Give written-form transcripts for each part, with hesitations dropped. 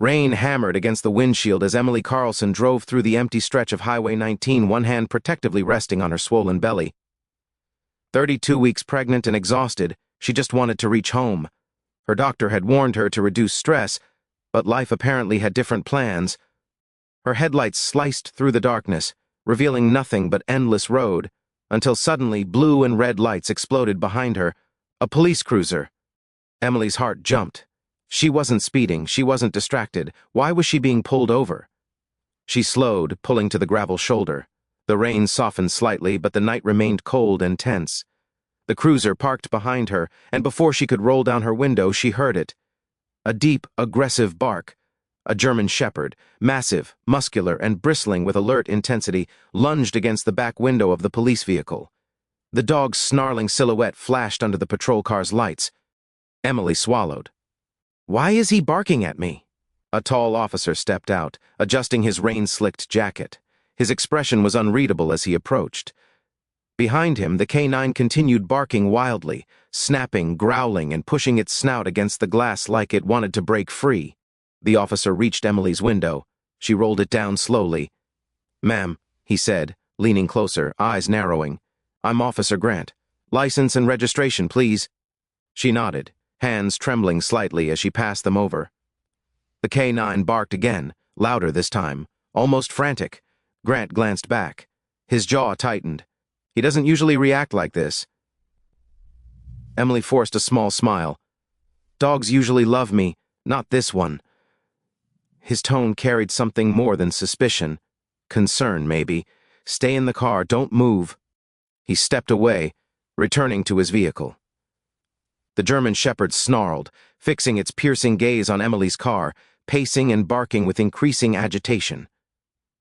Rain hammered against the windshield as Emily Carlson drove through the empty stretch of Highway 19, one hand protectively resting on her swollen belly. 32 weeks pregnant and exhausted, she just wanted to reach home. Her doctor had warned her to reduce stress, but life apparently had different plans. Her headlights sliced through the darkness, revealing nothing but endless road, until suddenly blue and red lights exploded behind her. A police cruiser. Emily's heart jumped. She wasn't speeding, she wasn't distracted. Why was she being pulled over? She slowed, pulling to the gravel shoulder. The rain softened slightly, but the night remained cold and tense. The cruiser parked behind her, and before she could roll down her window, she heard it. A deep, aggressive bark. A German shepherd, massive, muscular, and bristling with alert intensity, lunged against the back window of the police vehicle. The dog's snarling silhouette flashed under the patrol car's lights. Emily swallowed. Why is he barking at me? A tall officer stepped out, adjusting his rain-slicked jacket. His expression was unreadable as he approached. Behind him, the K9 continued barking wildly, snapping, growling, and pushing its snout against the glass like it wanted to break free. The officer reached Emily's window. She rolled it down slowly. "Ma'am," he said, leaning closer, eyes narrowing. "I'm Officer Grant. License and registration, please." She nodded, hands trembling slightly as she passed them over. The K9 barked again, louder this time, almost frantic. Grant glanced back. His jaw tightened. He doesn't usually react like this. Emily forced a small smile. Dogs usually love me, not this one. His tone carried something more than suspicion. Concern, maybe. Stay in the car, don't move. He stepped away, returning to his vehicle. The German shepherd snarled, fixing its piercing gaze on Emily's car, pacing and barking with increasing agitation.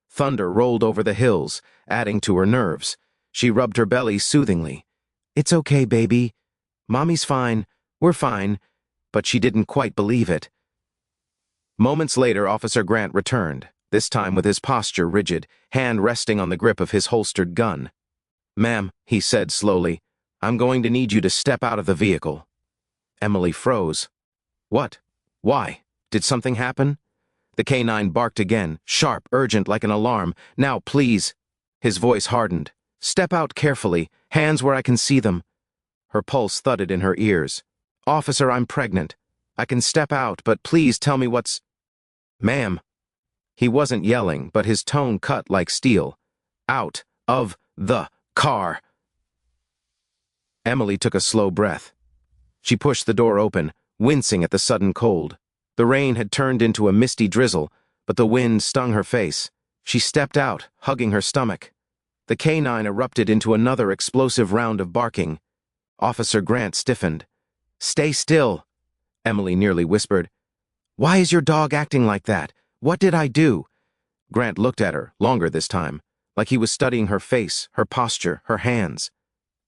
Thunder rolled over the hills, adding to her nerves. She rubbed her belly soothingly. "It's okay, baby. Mommy's fine. We're fine." But she didn't quite believe it. Moments later, Officer Grant returned, this time with his posture rigid, hand resting on the grip of his holstered gun. "Ma'am," he said slowly, "I'm going to need you to step out of the vehicle." Emily froze. "What? Why? Did something happen?" The K9 barked again, sharp, urgent like an alarm. "Now, please." His voice hardened. "Step out carefully, hands where I can see them." Her pulse thudded in her ears. "Officer, I'm pregnant. I can step out, but please tell me what's—" "Ma'am." He wasn't yelling, but his tone cut like steel. "Out of the car." Emily took a slow breath. She pushed the door open, wincing at the sudden cold. The rain had turned into a misty drizzle, but the wind stung her face. She stepped out, hugging her stomach. The K9 erupted into another explosive round of barking. Officer Grant stiffened. "Stay still," Emily nearly whispered. "Why is your dog acting like that? What did I do?" Grant looked at her, longer this time, like he was studying her face, her posture, her hands.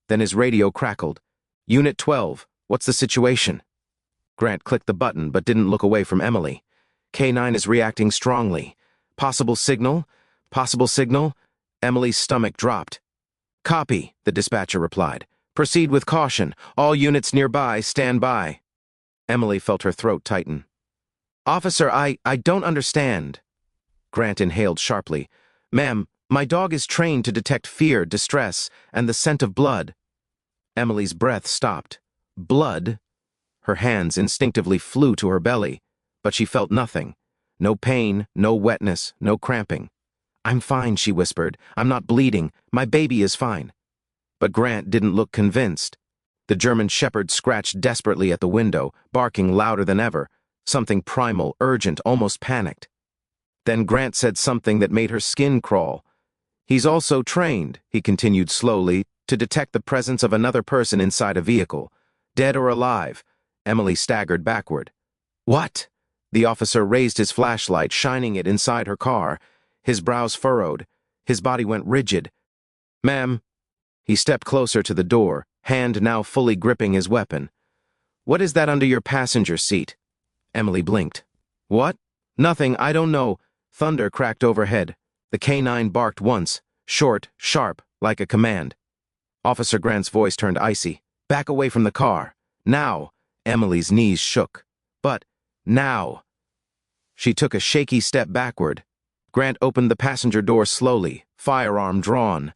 Then his radio crackled. "Unit 12, what's the situation?" Grant clicked the button but didn't look away from Emily. "K9 is reacting strongly. Possible signal? Possible signal?" Emily's stomach dropped. "Copy," the dispatcher replied. "Proceed with caution. All units nearby, stand by." Emily felt her throat tighten. "Officer, I don't understand." Grant inhaled sharply. "Ma'am, my dog is trained to detect fear, distress, and the scent of blood." Emily's breath stopped. Blood? Her hands instinctively flew to her belly, but she felt nothing. No pain, no wetness, no cramping. "I'm fine," she whispered. "I'm not bleeding. My baby is fine." But Grant didn't look convinced. The German shepherd scratched desperately at the window, barking louder than ever, something primal, urgent, almost panicked. Then Grant said something that made her skin crawl. "He's also trained," he continued slowly, "to detect the presence of another person inside a vehicle, dead or alive." Emily staggered backward. "What?" The officer raised his flashlight, shining it inside her car. His brows furrowed. His body went rigid. "Ma'am." He stepped closer to the door, hand now fully gripping his weapon. "What is that under your passenger seat?" Emily blinked. "What?" "Nothing, I don't know." Thunder cracked overhead. The K9 barked once, short, sharp, like a command. Officer Grant's voice turned icy. "Back away from the car. Now." Emily's knees shook. "But, now." She took a shaky step backward. Grant opened the passenger door slowly, firearm drawn.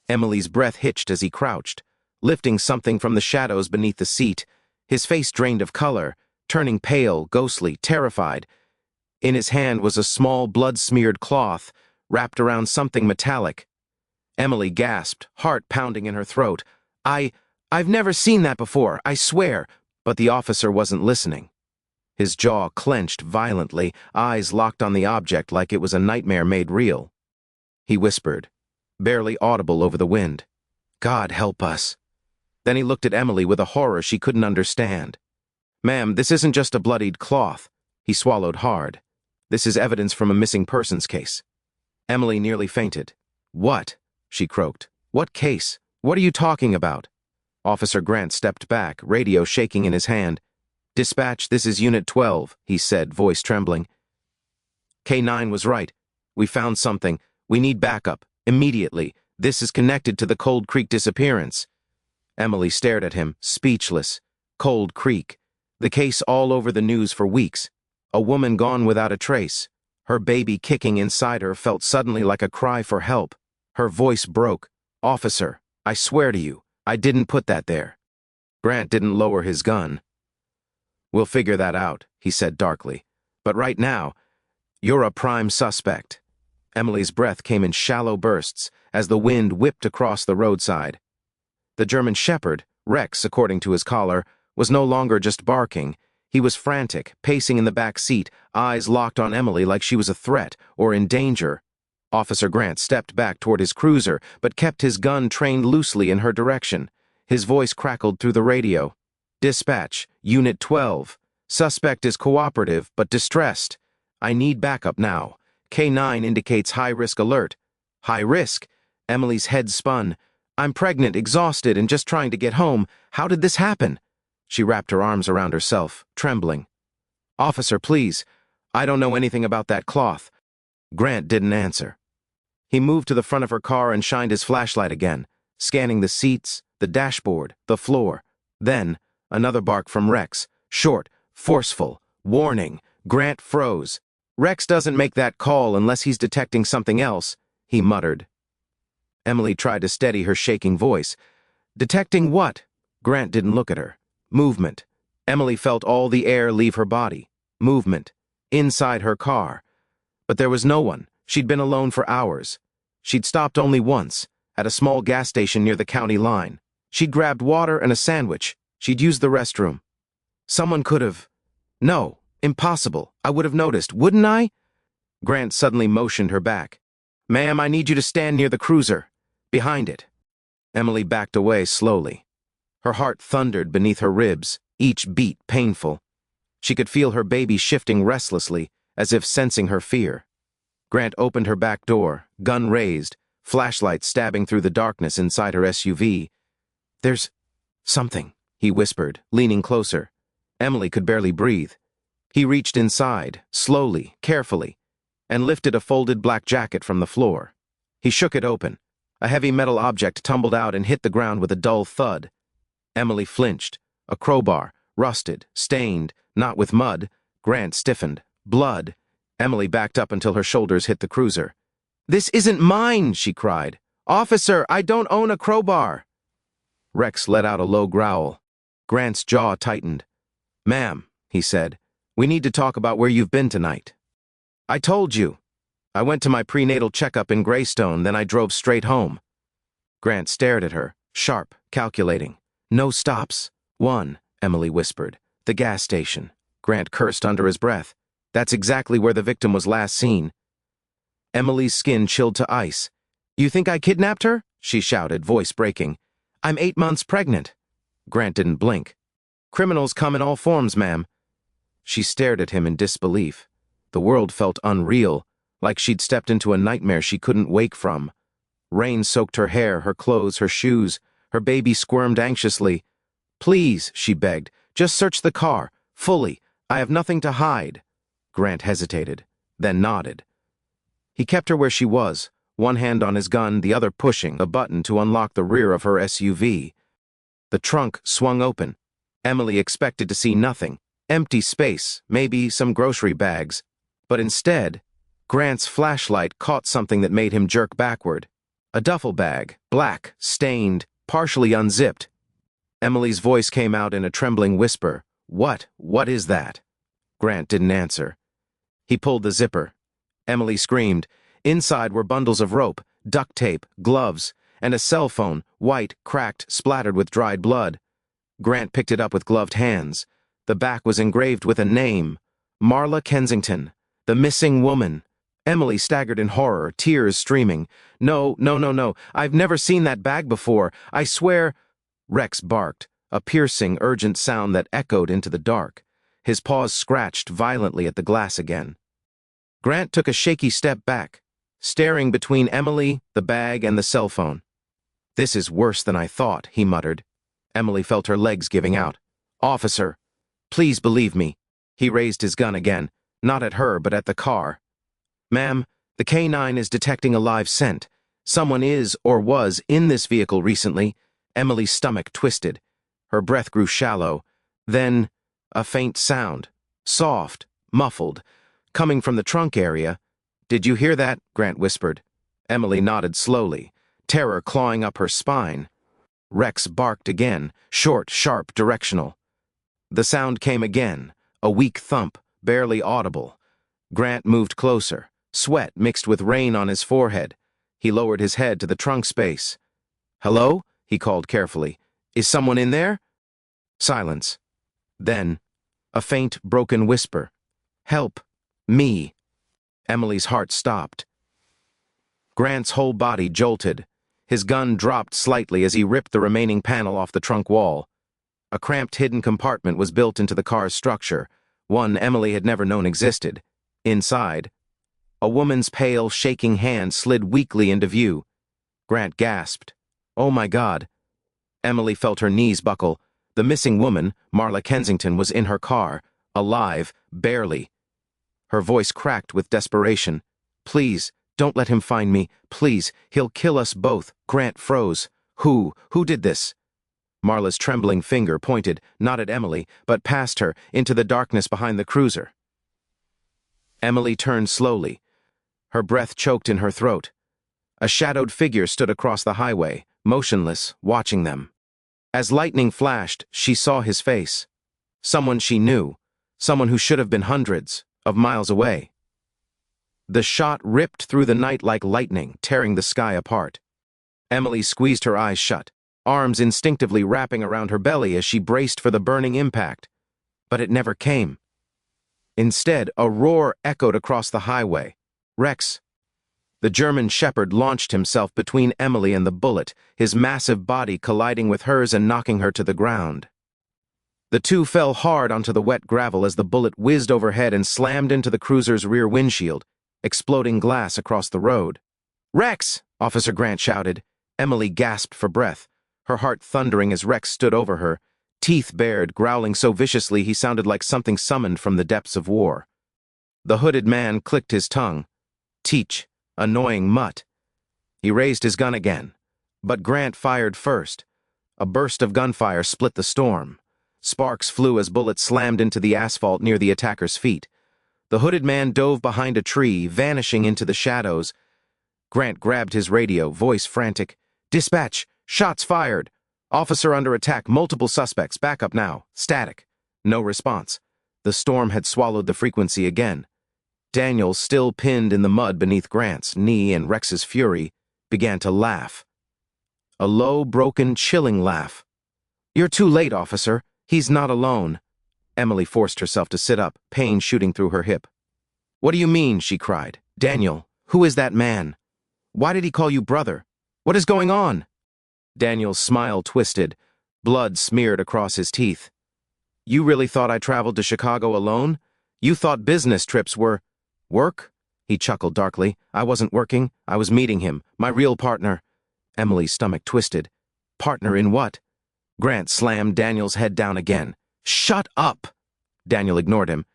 Emily's breath hitched as he crouched, lifting something from the shadows beneath the seat, his face drained of color, turning pale, ghostly, terrified. In his hand was a small, blood-smeared cloth, wrapped around something metallic. Emily gasped, heart pounding in her throat. I've never seen that before, I swear." But the officer wasn't listening. His jaw clenched violently, eyes locked on the object like it was a nightmare made real. He whispered, barely audible over the wind, "God help us." Then he looked at Emily with a horror she couldn't understand. "Ma'am, this isn't just a bloodied cloth." He swallowed hard. "This is evidence from a missing persons case." Emily nearly fainted. "What?" she croaked. "What case? What are you talking about?" Officer Grant stepped back, radio shaking in his hand. "Dispatch, this is Unit 12, he said, voice trembling. K9 was right. We found something. We need backup. Immediately. This is connected to the Cold Creek disappearance." Emily stared at him, speechless. Cold Creek. The case all over the news for weeks. A woman gone without a trace. Her baby kicking inside her felt suddenly like a cry for help. Her voice broke. "Officer, I swear to you, I didn't put that there." Grant didn't lower his gun. "We'll figure that out," he said darkly. "But right now, you're a prime suspect." Emily's breath came in shallow bursts as the wind whipped across the roadside. The German shepherd, Rex according to his collar, was no longer just barking. He was frantic, pacing in the back seat, eyes locked on Emily like she was a threat or in danger. Officer Grant stepped back toward his cruiser, but kept his gun trained loosely in her direction. His voice crackled through the radio. "Dispatch, Unit 12. Suspect is cooperative, but distressed. I need backup now. K9 indicates high-risk alert." "High risk?" Emily's head spun. "I'm pregnant, exhausted, and just trying to get home. How did this happen?" She wrapped her arms around herself, trembling. "Officer, please. I don't know anything about that cloth." Grant didn't answer. He moved to the front of her car and shined his flashlight again, scanning the seats, the dashboard, the floor. Then, another bark from Rex. Short, forceful, warning. Grant froze. "Rex doesn't make that call unless he's detecting something else," he muttered. Emily tried to steady her shaking voice. "Detecting what?" Grant didn't look at her. Movement. Emily felt all the air leave her body. Movement. Inside her car. But there was no one. She'd been alone for hours. She'd stopped only once, at a small gas station near the county line. She'd grabbed water and a sandwich. She'd used the restroom. Someone could have... No, impossible. I would have noticed, wouldn't I? Grant suddenly motioned her back. "Ma'am, I need you to stand near the cruiser. Behind it." Emily backed away slowly. Her heart thundered beneath her ribs, each beat painful. She could feel her baby shifting restlessly, as if sensing her fear. Grant opened her back door, gun raised, flashlight stabbing through the darkness inside her SUV. "There's something," he whispered, leaning closer. Emily could barely breathe. He reached inside, slowly, carefully, and lifted a folded black jacket from the floor. He shook it open. A heavy metal object tumbled out and hit the ground with a dull thud. Emily flinched. A crowbar, rusted, stained, not with mud. Grant stiffened. Blood. Emily backed up until her shoulders hit the cruiser. "This isn't mine," she cried. "Officer, I don't own a crowbar." Rex let out a low growl. Grant's jaw tightened. "Ma'am," he said, "we need to talk about where you've been tonight." "I told you. I went to my prenatal checkup in Greystone, then I drove straight home." Grant stared at her, sharp, calculating. "No stops." "One," Emily whispered. "The gas station." Grant cursed under his breath. "That's exactly where the victim was last seen." Emily's skin chilled to ice. "You think I kidnapped her?" she shouted, voice breaking. "I'm 8 months pregnant." Grant didn't blink. "Criminals come in all forms, ma'am." She stared at him in disbelief. The world felt unreal, like she'd stepped into a nightmare she couldn't wake from. Rain soaked her hair, her clothes, her shoes. Her baby squirmed anxiously. "Please," she begged, "just search the car, fully. I have nothing to hide." Grant hesitated, then nodded. He kept her where she was, one hand on his gun, the other pushing a button to unlock the rear of her SUV. The trunk swung open. Emily expected to see nothing. Empty space, maybe some grocery bags. But instead, Grant's flashlight caught something that made him jerk backward. A duffel bag, black, stained, partially unzipped. Emily's voice came out in a trembling whisper. What is that?" Grant didn't answer. He pulled the zipper. Emily screamed. Inside were bundles of rope, duct tape, gloves, and a cell phone, white, cracked, splattered with dried blood. Grant picked it up with gloved hands. The back was engraved with a name. Marla Kensington, the missing woman. Emily staggered in horror, tears streaming. No. I've never seen that bag before. I swear." Rex barked, a piercing, urgent sound that echoed into the dark. His paws scratched violently at the glass again. Grant took a shaky step back, staring between Emily, the bag, and the cell phone. "This is worse than I thought," he muttered. Emily felt her legs giving out. "Officer, please believe me." He raised his gun again, not at her but at the car. "Ma'am, the K-9 is detecting a live scent. Someone is, or was, in this vehicle recently." Emily's stomach twisted. Her breath grew shallow. Then, a faint sound. Soft, muffled, coming from the trunk area. "Did you hear that?" Grant whispered. Emily nodded slowly, terror clawing up her spine. Rex barked again, short, sharp, directional. The sound came again, a weak thump, barely audible. Grant moved closer, sweat mixed with rain on his forehead. He lowered his head to the trunk space. "Hello?" he called carefully. "Is someone in there?" Silence. Then, a faint, broken whisper. "Help. Me." Emily's heart stopped. Grant's whole body jolted. His gun dropped slightly as he ripped the remaining panel off the trunk wall. A cramped hidden compartment was built into the car's structure, one Emily had never known existed. Inside, a woman's pale, shaking hand slid weakly into view. Grant gasped. "Oh my God." Emily felt her knees buckle. The missing woman, Marla Kensington, was in her car, alive, barely. Her voice cracked with desperation. "Please, don't let him find me. Please, he'll kill us both." Grant froze. Who did this?" Marla's trembling finger pointed, not at Emily, but past her, into the darkness behind the cruiser. Emily turned slowly. Her breath choked in her throat. A shadowed figure stood across the highway, motionless, watching them. As lightning flashed, she saw his face. Someone she knew. Someone who should have been hundreds of miles away. The shot ripped through the night like lightning, tearing the sky apart. Emily squeezed her eyes shut, arms instinctively wrapping around her belly as she braced for the burning impact. But it never came. Instead, a roar echoed across the highway. "Rex!" The German shepherd launched himself between Emily and the bullet, his massive body colliding with hers and knocking her to the ground. The two fell hard onto the wet gravel as the bullet whizzed overhead and slammed into the cruiser's rear windshield, exploding glass across the road. "Rex!" Officer Grant shouted. Emily gasped for breath, her heart thundering as Rex stood over her, teeth bared, growling so viciously he sounded like something summoned from the depths of war. The hooded man clicked his tongue. "Teach, annoying mutt." He raised his gun again, but Grant fired first. A burst of gunfire split the storm. Sparks flew as bullets slammed into the asphalt near the attacker's feet. The hooded man dove behind a tree, vanishing into the shadows. Grant grabbed his radio, voice frantic. "Dispatch! Shots fired! Officer under attack, multiple suspects, back up now, static." No response. The storm had swallowed the frequency again. Daniel, still pinned in the mud beneath Grant's knee and Rex's fury, began to laugh. A low, broken, chilling laugh. "You're too late, officer. He's not alone." Emily forced herself to sit up, pain shooting through her hip. "What do you mean?" she cried. "Daniel, who is that man? Why did he call you brother? What is going on?" Daniel's smile twisted, blood smeared across his teeth. "You really thought I traveled to Chicago alone? You thought business trips were work?" He chuckled darkly. "I wasn't working. I was meeting him, my real partner." Emily's stomach twisted. "Partner in what?" Grant slammed Daniel's head down again. "Shut up!" Daniel ignored him.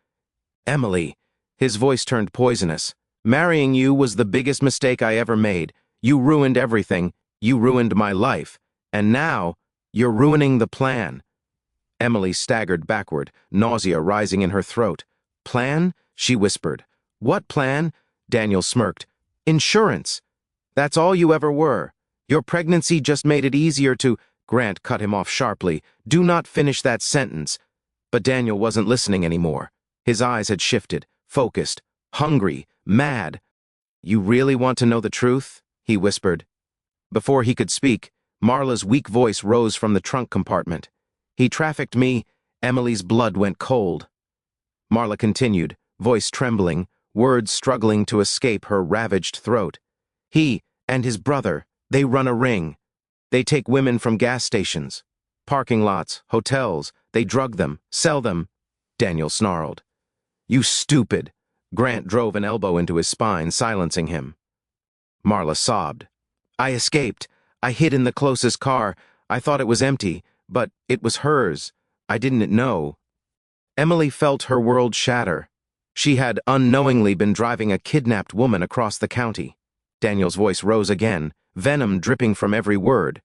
"Emily," his voice turned poisonous. "Marrying you was the biggest mistake I ever made. You ruined everything. You ruined my life. And now, you're ruining the plan." Emily staggered backward, nausea rising in her throat. "Plan?" she whispered. What plan? Daniel smirked. Insurance. That's all you ever were. Your pregnancy just made it easier to— Grant cut him off sharply. Do not finish that sentence. But Daniel wasn't listening anymore. His eyes had shifted, focused, hungry, mad. You really want to know the truth? He whispered. Before he could speak, Marla's weak voice rose from the trunk compartment. He trafficked me. Emily's blood went cold. Marla continued, voice trembling, words struggling to escape her ravaged throat. He and his brother, they run a ring. They take women from gas stations, parking lots, hotels. They drug them, sell them. Daniel snarled. You stupid. Grant drove an elbow into his spine, silencing him. Marla sobbed. I escaped. I hid in the closest car. I thought it was empty, but it was hers. I didn't know. Emily felt her world shatter. She had unknowingly been driving a kidnapped woman across the county. Daniel's voice rose again, venom dripping from every word.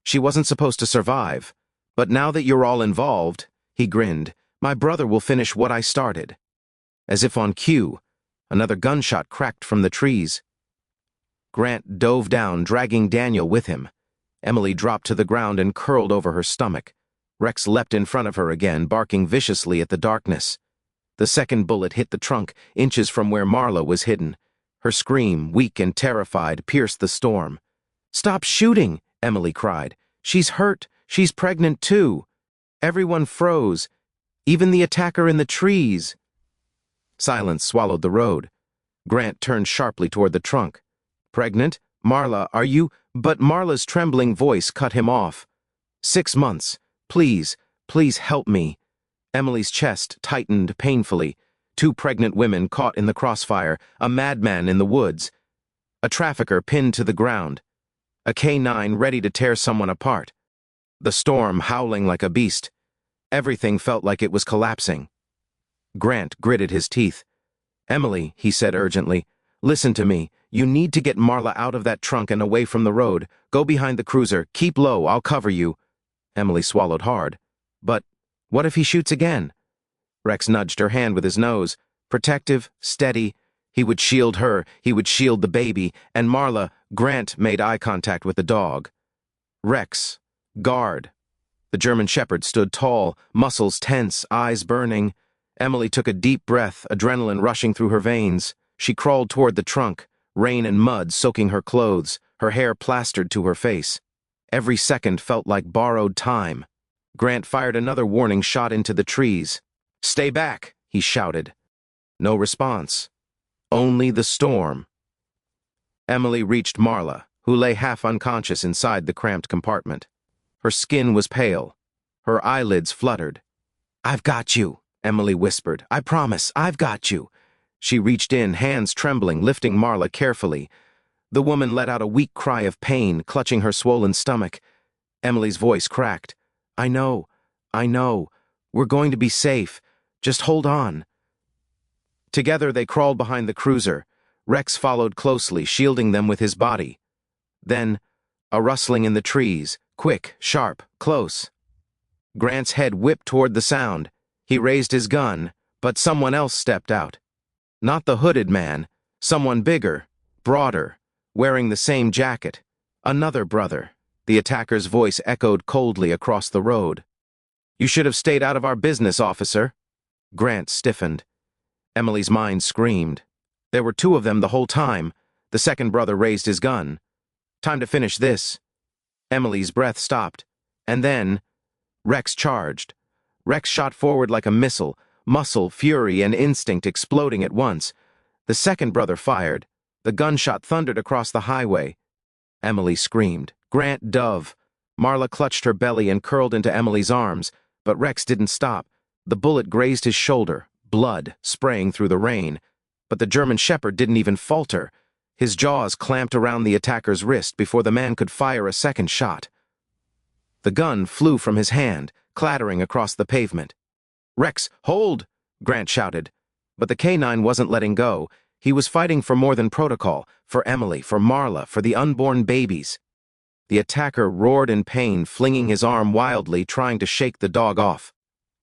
She wasn't supposed to survive. But now that you're all involved, he grinned, my brother will finish what I started. As if on cue, another gunshot cracked from the trees. Grant dove down, dragging Daniel with him. Emily dropped to the ground and curled over her stomach. Rex leapt in front of her again, barking viciously at the darkness. The second bullet hit the trunk, inches from where Marla was hidden. Her scream, weak and terrified, pierced the storm. Stop shooting, Emily cried. She's hurt. She's pregnant too. Everyone froze, even the attacker in the trees. Silence swallowed the road. Grant turned sharply toward the trunk. Pregnant? Marla, are you— But Marla's trembling voice cut him off. 6 months. Please, please help me. Emily's chest tightened painfully. 2 pregnant women caught in the crossfire, a madman in the woods. A trafficker pinned to the ground. A K-9 ready to tear someone apart. The storm howling like a beast. Everything felt like it was collapsing. Grant gritted his teeth. Emily, he said urgently, listen to me. You need to get Marla out of that trunk and away from the road. Go behind the cruiser. Keep low. I'll cover you. Emily swallowed hard. But what if he shoots again? Rex nudged her hand with his nose. Protective, steady. He would shield her. He would shield the baby. And Marla— Grant made eye contact with the dog. Rex. Guard. The German Shepherd stood tall, muscles tense, eyes burning. Emily took a deep breath, adrenaline rushing through her veins. She crawled toward the trunk, rain and mud soaking her clothes, her hair plastered to her face. Every second felt like borrowed time. Grant fired another warning shot into the trees. Stay back, he shouted. No response. Only the storm. Emily reached Marla, who lay half unconscious inside the cramped compartment. Her skin was pale. Her eyelids fluttered. I've got you, Emily whispered. I promise, I've got you. She reached in, hands trembling, lifting Marla carefully. The woman let out a weak cry of pain, clutching her swollen stomach. Emily's voice cracked. I know. We're going to be safe. Just hold on. Together they crawled behind the cruiser. Rex followed closely, shielding them with his body. Then, a rustling in the trees, quick, sharp, close. Grant's head whipped toward the sound. He raised his gun, but someone else stepped out. Not the hooded man, someone bigger, broader, wearing the same jacket. Another brother. The attacker's voice echoed coldly across the road. You should have stayed out of our business, officer. Grant stiffened. Emily's mind screamed. There were 2 of them the whole time. The second brother raised his gun. Time to finish this. Emily's breath stopped. And then, Rex charged. Rex shot forward like a missile, muscle, fury, and instinct exploding at once. The second brother fired. The gunshot thundered across the highway. Emily screamed. Grant dove. Marla clutched her belly and curled into Emily's arms, but Rex didn't stop. The bullet grazed his shoulder, blood spraying through the rain. But the German Shepherd didn't even falter. His jaws clamped around the attacker's wrist before the man could fire a second shot. The gun flew from his hand, clattering across the pavement. Rex, hold! Grant shouted. But the K-9 wasn't letting go. He was fighting for more than protocol, for Emily, for Marla, for the unborn babies. The attacker roared in pain, flinging his arm wildly, trying to shake the dog off.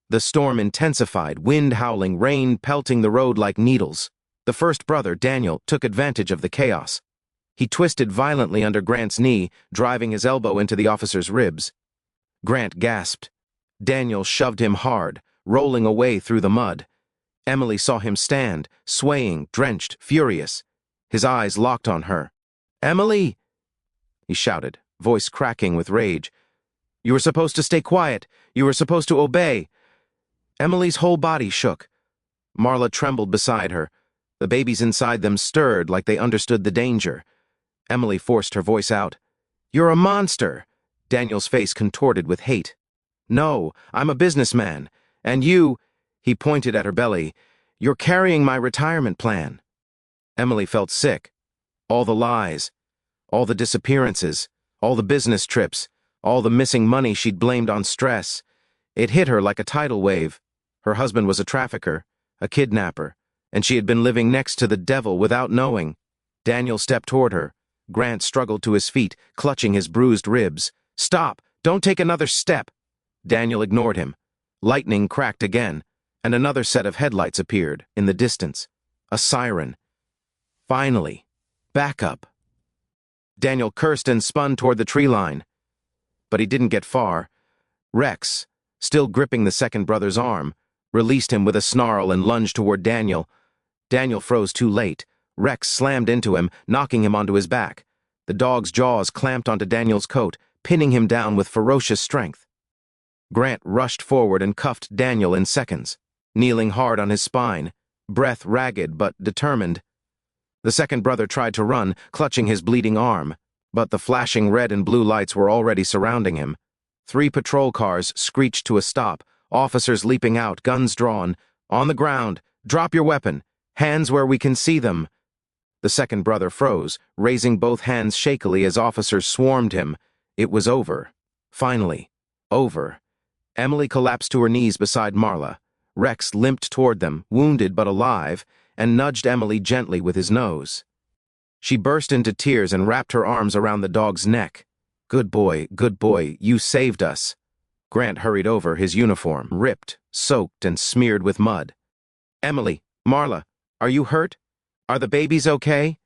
The storm intensified, wind howling, rain pelting the road like needles. The first brother, Daniel, took advantage of the chaos. He twisted violently under Grant's knee, driving his elbow into the officer's ribs. Grant gasped. Daniel shoved him hard, rolling away through the mud. Emily saw him stand, swaying, drenched, furious. His eyes locked on her. "Emily!" he shouted, voice cracking with rage. "You were supposed to stay quiet. You were supposed to obey." Emily's whole body shook. Marla trembled beside her. The babies inside them stirred like they understood the danger. Emily forced her voice out. "You're a monster!" Daniel's face contorted with hate. "No, I'm a businessman. And you," he pointed at her belly, "you're carrying my retirement plan." Emily felt sick. All the lies, all the disappearances, all the business trips, all the missing money she'd blamed on stress. It hit her like a tidal wave. Her husband was a trafficker, a kidnapper, and she had been living next to the devil without knowing. Daniel stepped toward her. Grant struggled to his feet, clutching his bruised ribs. "Stop! Don't take another step!" Daniel ignored him. Lightning cracked again, and another set of headlights appeared in the distance. A siren. Finally. Backup. Daniel cursed and spun toward the tree line. But he didn't get far. Rex, still gripping the second brother's arm, released him with a snarl and lunged toward Daniel. Daniel froze too late. Rex slammed into him, knocking him onto his back. The dog's jaws clamped onto Daniel's coat, pinning him down with ferocious strength. Grant rushed forward and cuffed Daniel in seconds, kneeling hard on his spine, breath ragged but determined. The second brother tried to run, clutching his bleeding arm, but the flashing red and blue lights were already surrounding him. 3 patrol cars screeched to a stop, officers leaping out, guns drawn. "On the ground! Drop your weapon! Hands where we can see them!" The second brother froze, raising both hands shakily as officers swarmed him. It was over. Finally. Over. Emily collapsed to her knees beside Marla. Rex limped toward them, wounded but alive, and nudged Emily gently with his nose. She burst into tears and wrapped her arms around the dog's neck. Good boy, you saved us." Grant hurried over, his uniform, ripped, soaked, and smeared with mud. "Emily, Marla, are you hurt? Are the babies okay?"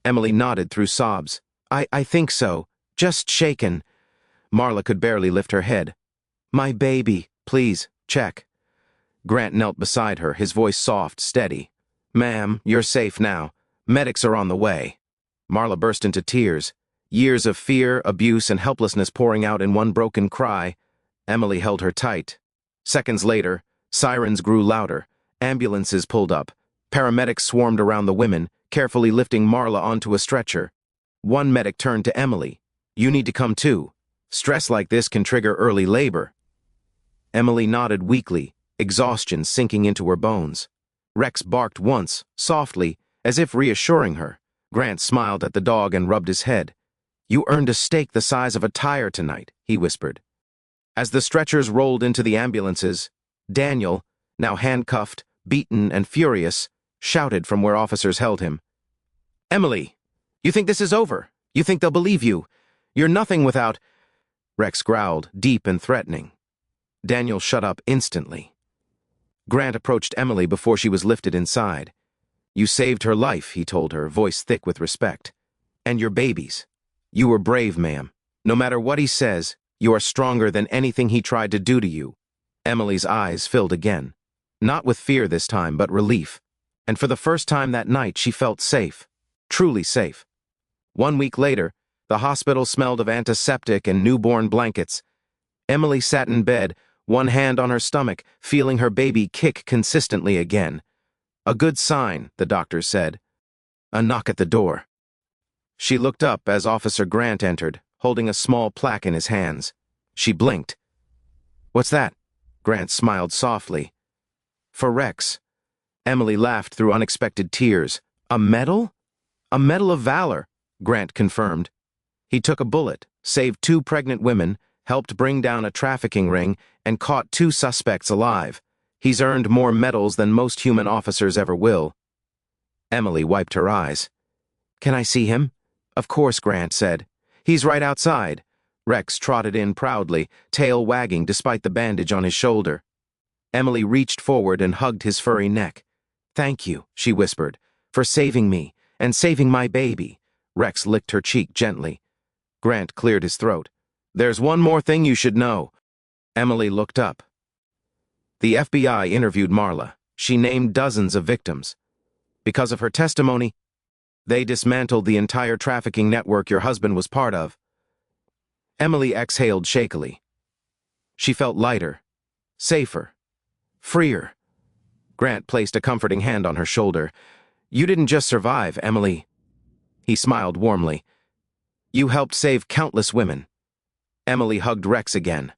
Emily nodded through sobs. I think so. Just shaken." Marla could barely lift her head. "My baby, please, check." Grant knelt beside her, his voice soft, steady. "Ma'am, you're safe now. Medics are on the way." Marla burst into tears. Years of fear, abuse, and helplessness pouring out in one broken cry. Emily held her tight. Seconds later, sirens grew louder. Ambulances pulled up. Paramedics swarmed around the women, carefully lifting Marla onto a stretcher. One medic turned to Emily. "You need to come too. Stress like this can trigger early labor." Emily nodded weakly, exhaustion sinking into her bones. Rex barked once, softly, as if reassuring her. Grant smiled at the dog and rubbed his head. "You earned a steak the size of a tire tonight," he whispered. As the stretchers rolled into the ambulances, Daniel, now handcuffed, beaten, and furious, shouted from where officers held him. "Emily, you think this is over? You think they'll believe you? You're nothing without—" Rex growled, deep and threatening. Daniel shut up instantly. Grant approached Emily before she was lifted inside. "You saved her life," he told her, voice thick with respect. "And your babies. You were brave, ma'am. No matter what he says, you are stronger than anything he tried to do to you." Emily's eyes filled again. Not with fear this time, but relief. And for the first time that night, she felt safe. Truly safe. 1 week later, the hospital smelled of antiseptic and newborn blankets. Emily sat in bed, one hand on her stomach, feeling her baby kick consistently again. A good sign, the doctor said. A knock at the door. She looked up as Officer Grant entered, holding a small plaque in his hands. She blinked. "What's that?" Grant smiled softly. "For Rex." Emily laughed through unexpected tears. "A medal?" "A Medal of Valor," Grant confirmed. "He took a bullet, saved 2 pregnant women, helped bring down a trafficking ring, and caught 2 suspects alive. He's earned more medals than most human officers ever will." Emily wiped her eyes. "Can I see him?" "Of course," Grant said. "He's right outside." Rex trotted in proudly, tail wagging despite the bandage on his shoulder. Emily reached forward and hugged his furry neck. "Thank you," she whispered, "for saving me and saving my baby." Rex licked her cheek gently. Grant cleared his throat. "There's one more thing you should know." Emily looked up. The FBI interviewed Marla. She named dozens of victims. Because of her testimony, they dismantled the entire trafficking network your husband was part of. Emily exhaled shakily. She felt lighter, safer, freer. Grant placed a comforting hand on her shoulder. "You didn't just survive, Emily." He smiled warmly. "You helped save countless women." Emily hugged Rex again.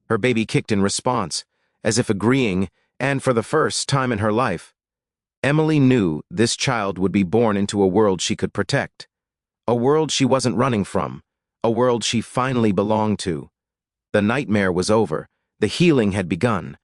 Her baby kicked in response, as if agreeing, and for the first time in her life, Emily knew this child would be born into a world she could protect. A world she wasn't running from. A world she finally belonged to. The nightmare was over. The healing had begun.